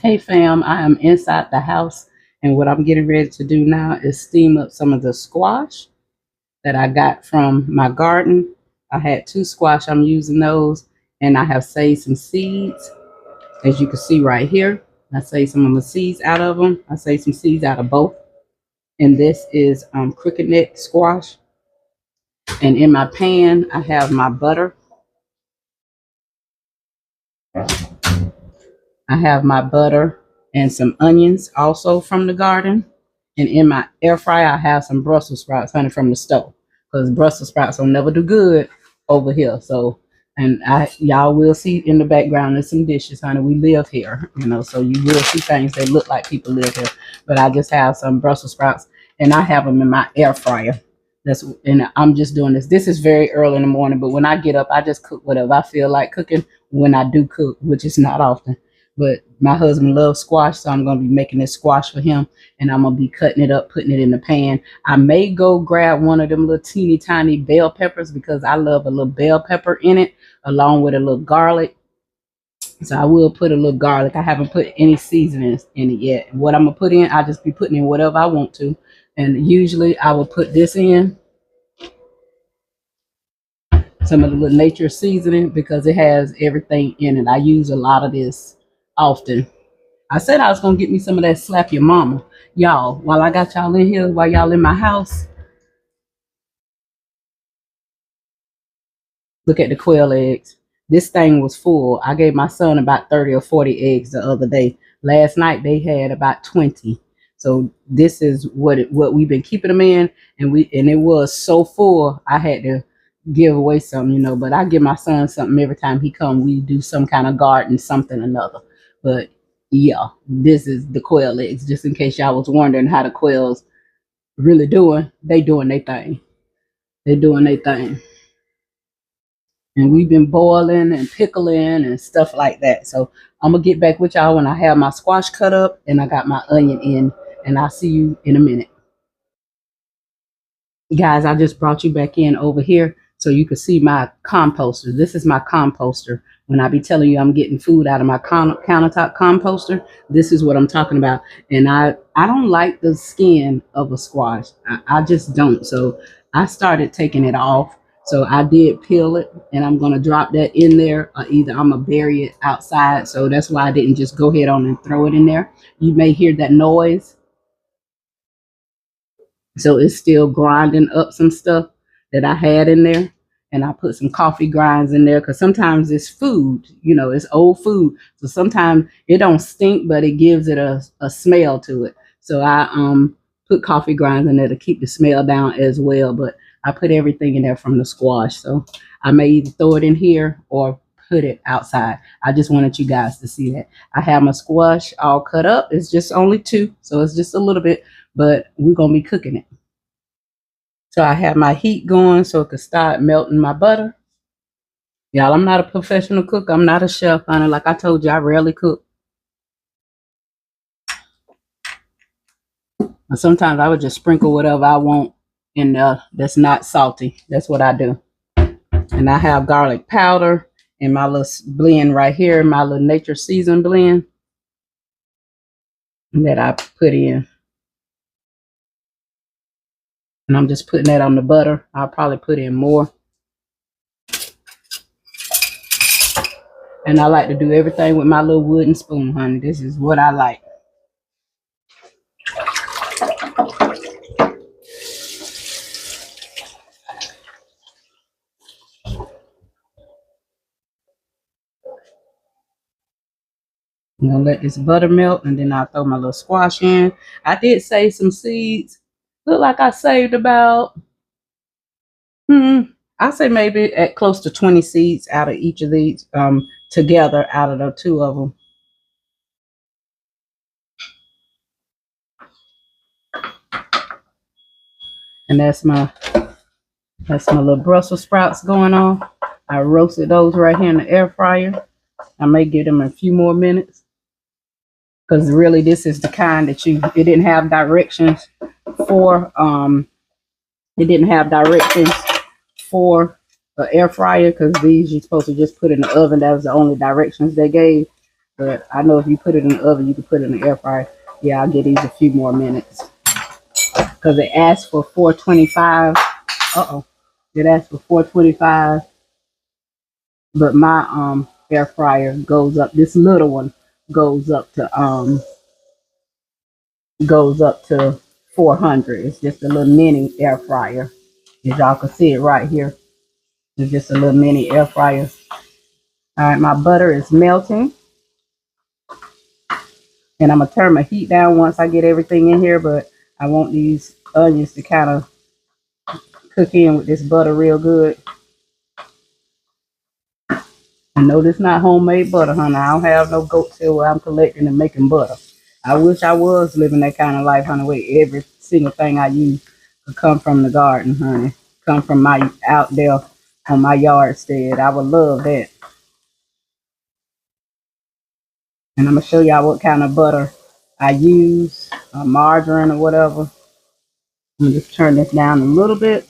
Hey fam, I am inside the house, and what I'm getting ready to do now is steam up some of the squash that I got from my garden. I had two squash, I'm using those, and I have saved some seeds, as you can see right here. I saved some of the seeds out of them. I saved some seeds out of both. And this is crooked neck squash. And in my pan, I have my butter. I have my butter and some onions also from the garden. And in my air fryer, I have some Brussels sprouts, honey, from the stove. Because Brussels sprouts will never do good over here. So, and y'all will see in the background there's some dishes, honey. We live here, so you will see things that look like people live here. But I just have some Brussels sprouts, and I have them in my air fryer. And I'm just doing this. This is very early in the morning, but when I get up, I just cook whatever I feel like cooking when I do cook, which is not often. But my husband loves squash, so I'm going to be making this squash for him, and I'm going to be cutting it up, putting it in the pan. I may go grab one of them little teeny tiny bell peppers because I love a little bell pepper in it, along with a little garlic. So I will put a little garlic. I haven't put any seasonings in it yet. What I'm going to put in, I'll just be putting in whatever I want to. And usually I will put this in, some of the little nature seasoning, because it has everything in it. I use a lot of this often. I said I was going to get me some of that slap your mama. Y'all, while I got y'all in here, while y'all in my house, look at the quail eggs. This thing was full. I gave my son about 30 or 40 eggs the other day. Last night they had about 20. So this is what we've been keeping them in, and it was so full I had to give away some, but I give my son something every time he come. We do some kind of garden, something or another. But yeah, this is the quail eggs, just in case y'all was wondering how the quails really doing. They doing their thing. They doing their thing. And we've been boiling and pickling and stuff like that. So I'm gonna get back with y'all when I have my squash cut up and I got my onion in, and I'll see you in a minute. Guys, I just brought you back in over here so you can see my composter. This is my composter. When I be telling you I'm getting food out of my countertop composter, this is what I'm talking about. And I don't like the skin of a squash. I just don't. So I started taking it off. So I did peel it, and I'm going to drop that in there, or either I'm going to bury it outside. So that's why I didn't just go ahead on and throw it in there. You may hear that noise. So it's still grinding up some stuff that I had in there. And I put some coffee grinds in there because sometimes it's food, it's old food. So sometimes it don't stink, but it gives it a smell to it. So I put coffee grinds in there to keep the smell down as well. But I put everything in there from the squash. So I may either throw it in here or put it outside. I just wanted you guys to see that. I have my squash all cut up. It's just only two, so it's just a little bit, but we're going to be cooking it. So I have my heat going so it can start melting my butter. Y'all, I'm not a professional cook. I'm not a chef, honey. Like I told you, I rarely cook. And sometimes I would just sprinkle whatever I want in there that's not salty. That's what I do. And I have garlic powder in my little blend right here, my little nature season blend that I put in. And I'm just putting that on the butter. I'll probably put in more. And I like to do everything with my little wooden spoon, honey. This is what I like. I'm gonna let this butter melt, and then I'll throw my little squash in. I did save some seeds. Look like I saved about, I say maybe at close to 20 seeds out of each of these together, out of the two of them. And that's my little Brussels sprouts going on. I roasted those right here in the air fryer. I may give them a few more minutes, because really this is the kind that it didn't have directions for the air fryer, because these you're supposed to just put in the oven. That was the only directions they gave. But I know if you put it in the oven, you can put it in the air fryer. Yeah, I'll give these a few more minutes because it asked for 425. Uh-oh. It asked for 425, but my air fryer goes up. This little one goes up to 400. It's just a little mini air fryer. As y'all can see it right here. It's just a little mini air fryer. All right, my butter is melting. And I'm going to turn my heat down once I get everything in here. But I want these onions to kind of cook in with this butter real good. I know this not homemade butter, honey. I don't have no goat tail where I'm collecting and making butter. I wish I was living that kind of life, honey, where every single thing I use could come from the garden, honey. Come from my out there on my yard stead. I would love that. And I'm going to show y'all what kind of butter I use, margarine or whatever. Let me just turn this down a little bit.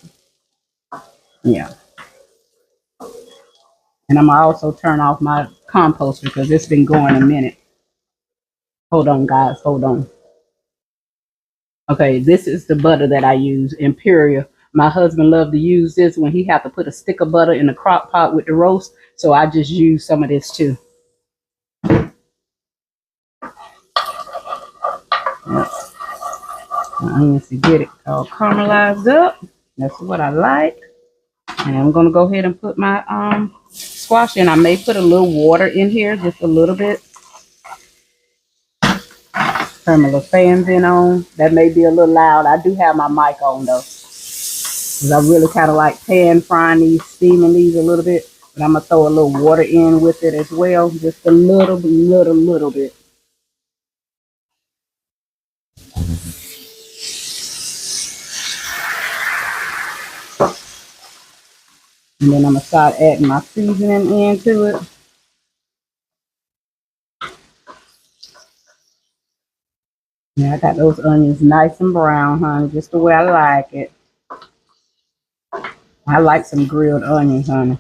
Yeah. And I'm going to also turn off my composter because it's been going a minute. Hold on, guys. Hold on. Okay, this is the butter that I use, Imperial. My husband loved to use this when he had to put a stick of butter in the crock pot with the roast. So I just use some of this too. Yep. Onions to get it all caramelized up. That's what I like. And I'm gonna go ahead and put my squash in. I may put a little water in here, just a little bit. Turn my little fans in on. That may be a little loud. I do have my mic on though, because I really kind of like pan frying these, steaming these a little bit. But I'm gonna throw a little water in with it as well, just a little bit. And then I'm gonna start adding my seasoning into it. Yeah, I got those onions nice and brown, honey, just the way I like it. I like some grilled onions, honey.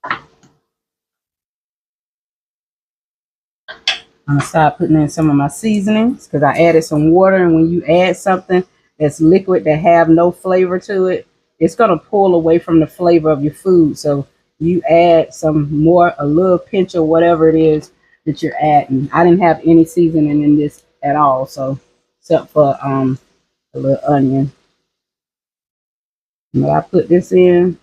I'm gonna start putting in some of my seasonings because I added some water, and when you add something that's liquid that have no flavor to it, it's gonna pull away from the flavor of your food. So you add some more, a little pinch of whatever it is that you're adding. I didn't have any seasoning in this at all, so except for a little onion. And I put this in.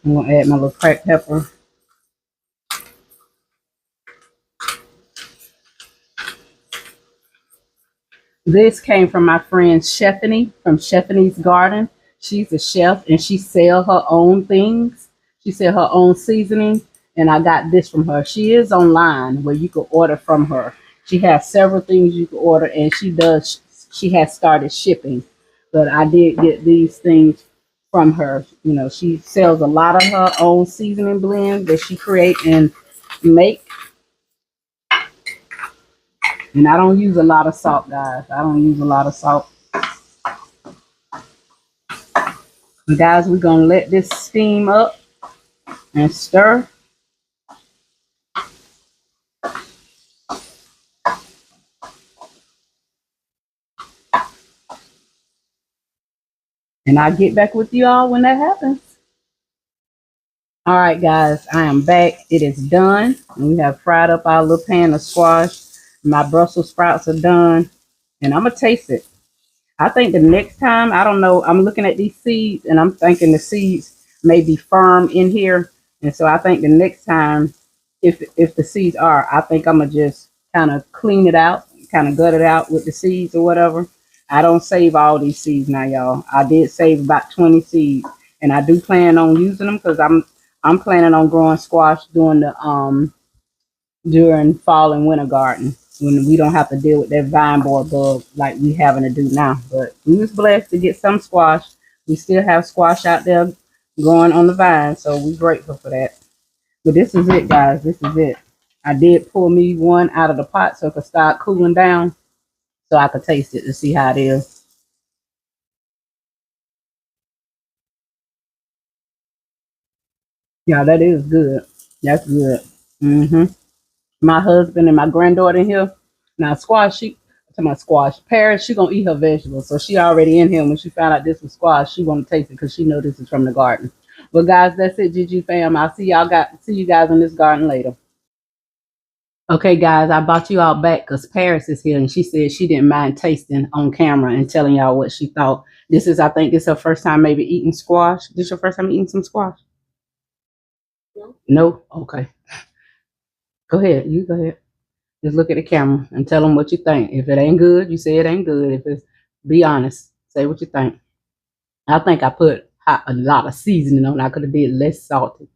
I'm gonna add my little cracked pepper. This came from my friend Stephanie from Stephanie's Garden. She's a chef and she sells her own things. She sells her own seasoning, and I got this from her. She is online where you can order from her. She has several things you can order, and she has started shipping. But I did get these things from her. You know, she sells a lot of her own seasoning blends that she create and make. And I don't use a lot of salt, guys. I don't use a lot of salt. And guys, we're going to let this steam up and stir. And I'll get back with you all when that happens. All right, guys, I am back. It is done. And we have fried up our little pan of squash. My Brussels sprouts are done. And I'm going to taste it. I think the next time, I don't know, I'm looking at these seeds and I'm thinking the seeds may be firm in here. And so I think the next time, if the seeds are, I think I'm going to just kind of clean it out, kind of gut it out with the seeds or whatever. I don't save all these seeds now, y'all. I did save about 20 seeds, and I do plan on using them because I'm planning on growing squash during fall and winter garden when we don't have to deal with that vine borer bug like we having to do now. But we was blessed to get some squash. We still have squash out there growing on the vine, so we're grateful for that. But this is it, guys. This is it. I did pull me one out of the pot so it could start cooling down so I could taste it to see how it is. Yeah, that is good. That's good. Hmm. My husband and my granddaughter in here. Now squash, she to my squash. Paris, she gonna eat her vegetables. So she already in here. When she found out this was squash, she wanna taste it because she know this is from the garden. But guys, that's it, GG fam. I'll see you guys in this garden later. Okay, guys, I brought you all back because Paris is here and she said she didn't mind tasting on camera and telling y'all what she thought. I think this is her first time maybe eating squash. This your first time eating some squash? No. No? Okay. Go ahead. You go ahead. Just look at the camera and tell them what you think. If it ain't good, you say it ain't good. If it's, be honest. Say what you think. I think I put a lot of seasoning on. I could have did less salty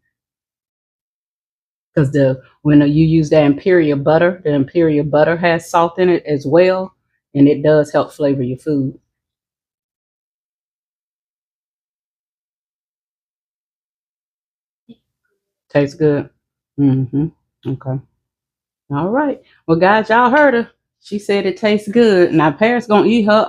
because when you use the imperial butter has salt in it as well, and it does help flavor your food. Tastes good. Mm-hmm. Okay. All right. Well, guys, y'all heard her. She said it tastes good. Now, Paris gonna eat her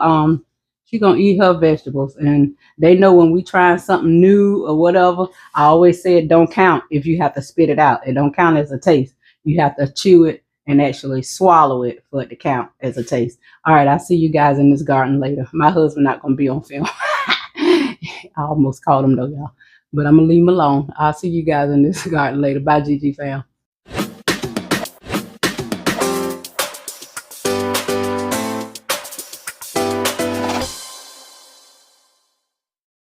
she gonna eat her vegetables, and they know when we try something new or whatever. I always say it don't count if you have to spit it out. It don't count as a taste. You have to chew it and actually swallow it for it to count as a taste. All right. I'll see you guys in this garden later. My husband not gonna be on film. I almost called him though, y'all. But I'm gonna leave him alone. I'll see you guys in this garden later. Bye, GG fam.